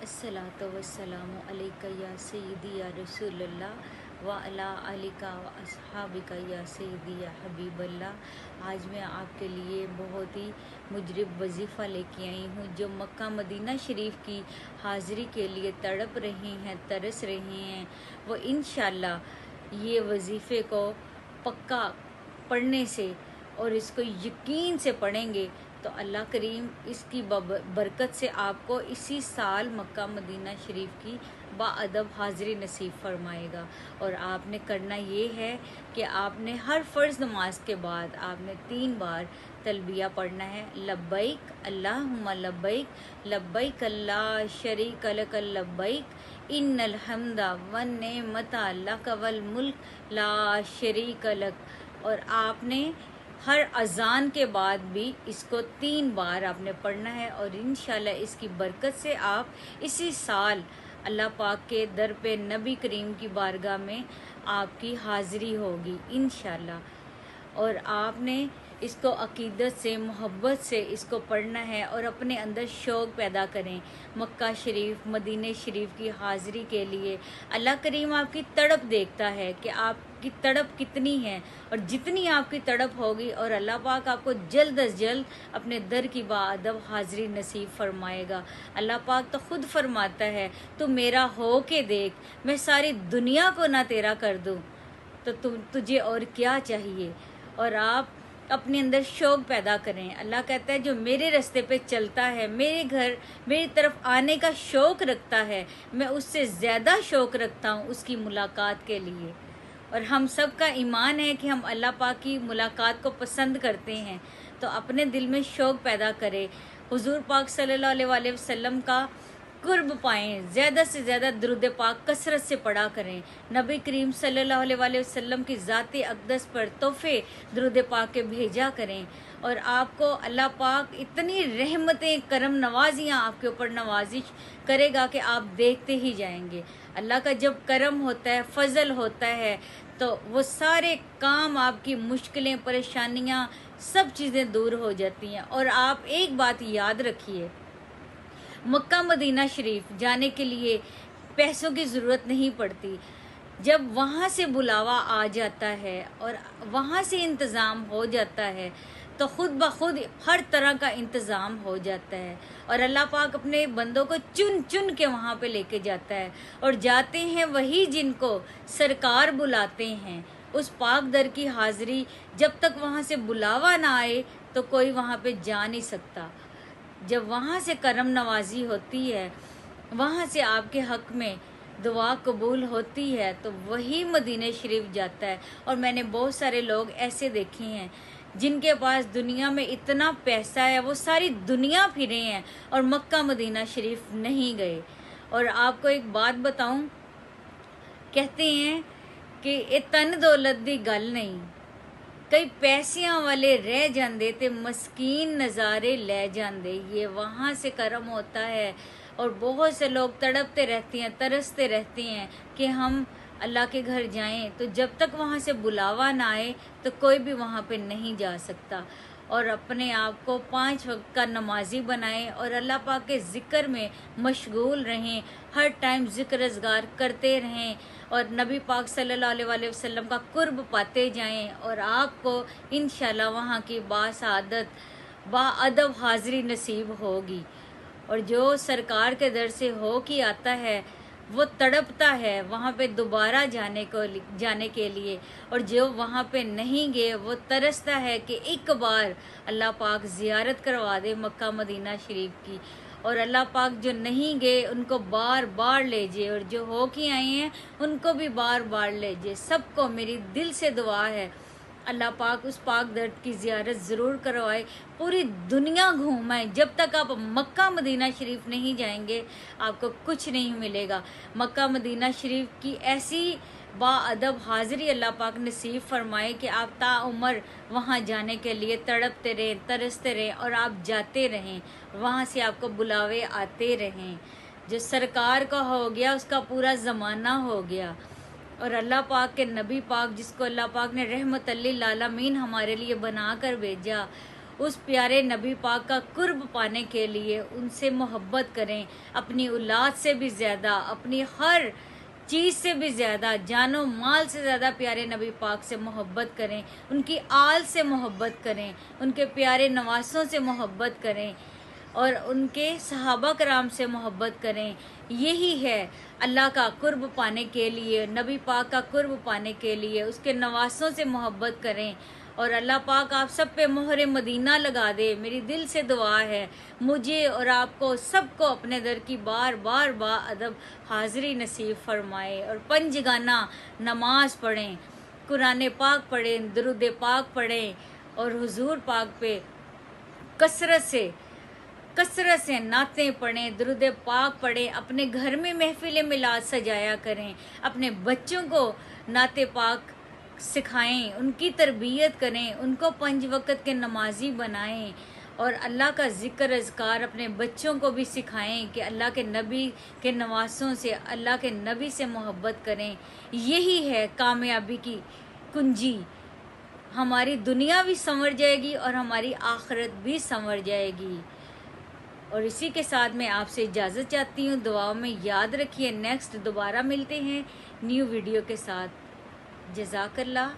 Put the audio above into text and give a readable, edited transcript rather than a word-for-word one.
अस्सलातु वस्सलामु अलैका या सय्यदी या रसूलल्लाह व अला आलिका व अस्हाबिका या सय्यदी या हबीबल्लाह। आज मैं आपके लिए बहुत ही मुजरिब वजीफ़ा लेके आई हूँ। जो मक्का मदीना शरीफ की हाज़िरी के लिए तड़प रहे हैं, तरस रहे हैं, वो इंशाअल्लाह ये वजीफ़े को पक्का पढ़ने से और इसको यकीन से पढ़ेंगे तो अल्लाह करीम इसकी बरकत से आपको इसी साल मक्का मदीना शरीफ की बाअदब हाज़िरी नसीब फरमाएगा। और आपने करना ये है कि आपने हर फ़र्ज़ नमाज के बाद आपने 3 बार तलबिया पढ़ना है। लब्बैक अल्लाहुम्मा लब्बैक लब्बैक ला शरीक लक लब्बैक इन्नल हम्दा वन नेमता लक वल मुल्क ला शरीक लक। और आपने हर अज़ान के बाद भी इसको 3 बार आपने पढ़ना है और इंशाल्लाह इसकी बरकत से आप इसी साल अल्लाह पाक के दर पे नबी करीम की बारगाह में आपकी हाज़िरी होगी इंशाल्लाह। और आपने इसको अकीदत से, मोहब्बत से इसको पढ़ना है और अपने अंदर शौक़ पैदा करें मक्का शरीफ, मदीने शरीफ की हाज़िरी के लिए। अल्लाह करीम आपकी तड़प देखता है कि आपकी तड़प कितनी है, और जितनी आपकी तड़प होगी और अल्लाह पाक आपको जल्द अज जल्द अपने दर की बाअदब हाज़िरी नसीब फरमाएगा। अल्लाह पाक तो ख़ुद फरमाता है, तू मेरा हो के देख, मैं सारी दुनिया को ना तेरा कर दूँ तो तुझे और क्या चाहिए। और आप अपने अंदर शौक़ पैदा करें। अल्लाह कहता है जो मेरे रास्ते पे चलता है, मेरे घर मेरी तरफ आने का शौक़ रखता है, मैं उससे ज़्यादा शौक़ रखता हूँ उसकी मुलाकात के लिए। और हम सब का ईमान है कि हम अल्लाह पाक की मुलाकात को पसंद करते हैं, तो अपने दिल में शौक़ पैदा करें। हुज़ूर पाक सल्लल्लाहु अलैहि वसल्लम का कुर्ब पाएँ, ज़्यादा से ज़्यादा दुरूद पाक कसरत से पढ़ा करें। नबी करीम सल्लल्लाहु अलैहि वसल्लम की ज़ाते अक़दस पर तोहफ़े दुरूद पाक के भेजा करें। और आपको अल्लाह पाक इतनी रहमतें, करम नवाजियाँ आपके ऊपर नवाजिश करेगा कि आप देखते ही जाएंगे। अल्लाह का जब करम होता है, फ़ज़ल होता है, तो वो सारे काम, आपकी मुश्किलें, परेशानियाँ, सब चीज़ें दूर हो जाती हैं। और आप एक बात याद रखिए, मक्का मदीना शरीफ जाने के लिए पैसों की ज़रूरत नहीं पड़ती। जब वहाँ से बुलावा आ जाता है और वहाँ से इंतज़ाम हो जाता है तो ख़ुद ब खुद हर तरह का इंतज़ाम हो जाता है। और अल्लाह पाक अपने बंदों को चुन चुन के वहाँ पे लेके जाता है, और जाते हैं वही जिनको सरकार बुलाते हैं। उस पाक दर की हाज़िरी जब तक वहाँ से बुलावा ना आए तो कोई वहाँ पे जा नहीं सकता। जब वहाँ से करम नवाजी होती है, वहाँ से आपके हक़ में दुआ कबूल होती है, तो वही मदीने शरीफ जाता है। और मैंने बहुत सारे लोग ऐसे देखे हैं जिनके पास दुनिया में इतना पैसा है, वो सारी दुनिया फिरे हैं और मक्का मदीना शरीफ नहीं गए। और आपको एक बात बताऊं, कहते हैं कि ये तन दौलत दी गल नहीं, कई पैसियां वाले रह जाते ते मस्कीन नज़ारे ले जाते। ये वहाँ से करम होता है। और बहुत से लोग तड़पते रहते हैं, तरसते रहते हैं कि हम अल्लाह के घर जाएं, तो जब तक वहाँ से बुलावा ना आए तो कोई भी वहाँ पे नहीं जा सकता। और अपने आप को 5 वक्त का नमाजी बनाएं और अल्लाह पाक के ज़िक्र में मशगूल रहें, हर टाइम ज़िक्र अज़गार करते रहें और नबी पाक सल्लल्लाहु अलैहि वसल्लम का कुर्ब पाते जाएं। और आपको इंशाल्लाह वहाँ की बासादत बाअदब हाज़िरी नसीब होगी। और जो सरकार के दर से हो के आता है वो तड़पता है वहाँ पे दोबारा जाने के लिए, और जो वहाँ पे नहीं गए वो तरसता है कि एक बार अल्लाह पाक ज़ियारत करवा दे मक्का मदीना शरीफ की। और अल्लाह पाक जो नहीं गए उनको बार बार ले जाए, और जो हो के आए हैं उनको भी बार बार ले जाए। सबको मेरी दिल से दुआ है अल्लाह पाक उस पाक दर की ज़ियारत ज़रूर करवाए, पूरी दुनिया घूमाए। जब तक आप मक्का मदीना शरीफ नहीं जाएंगे आपको कुछ नहीं मिलेगा। मक्का मदीना शरीफ की ऐसी बाअदब हाज़िरी अल्लाह पाक नसीब फरमाए कि आप ताउम्र वहाँ जाने के लिए तड़पते रहें, तरसते रहें और आप जाते रहें, वहाँ से आपको बुलावे आते रहें। जो सरकार का हो गया उसका पूरा ज़माना हो गया। और अल्लाह पाक के नबी पाक जिसको अल्लाह पाक ने रहमत लिल आलमीन हमारे लिए बना कर भेजा, उस प्यारे नबी पाक का कुर्ब पाने के लिए उनसे मोहब्बत करें, अपनी औलाद से भी ज़्यादा, अपनी हर चीज़ से भी ज़्यादा, जानो माल से ज़्यादा प्यारे नबी पाक से मोहब्बत करें, उनकी आल से मोहब्बत करें, उनके प्यारे नवासों से मोहब्बत करें और उनके सहाबा कराम से मोहब्बत करें। यही है अल्लाह का कुर्ब पाने के लिए, नबी पाक का कुर्ब पाने के लिए उसके नवासों से मोहब्बत करें। और अल्लाह पाक आप सब पे मोहर मदीना लगा दे। मेरी दिल से दुआ है, मुझे और आपको सबको अपने दर की बार बार बाअदब हाज़िरी नसीब फरमाए और पंजगाना नमाज पढ़ें, कुरान पाक पढ़ें, दुरूद पाक पढ़ें और हुजूर पाक पे कसरत से नातें पढ़ें, दुरूद पाक पढ़ें, अपने घर में महफिल मिलाद सजाया करें, अपने बच्चों को नाते पाक सिखाएं, उनकी तरबियत करें, उनको 5 वक्त के नमाजी बनाएं और अल्लाह का ज़िक्र अज़कार अपने बच्चों को भी सिखाएं कि अल्लाह के नबी के नवासों से, अल्लाह के नबी से मोहब्बत करें। यही है कामयाबी की कुंजी। हमारी दुनिया भी संवर जाएगी और हमारी आखिरत भी संवर जाएगी। और इसी के साथ मैं आपसे इजाज़त चाहती हूँ। दुआओं में याद रखिए। नेक्स्ट दोबारा मिलते हैं न्यू वीडियो के साथ। जज़ाकल्लाह।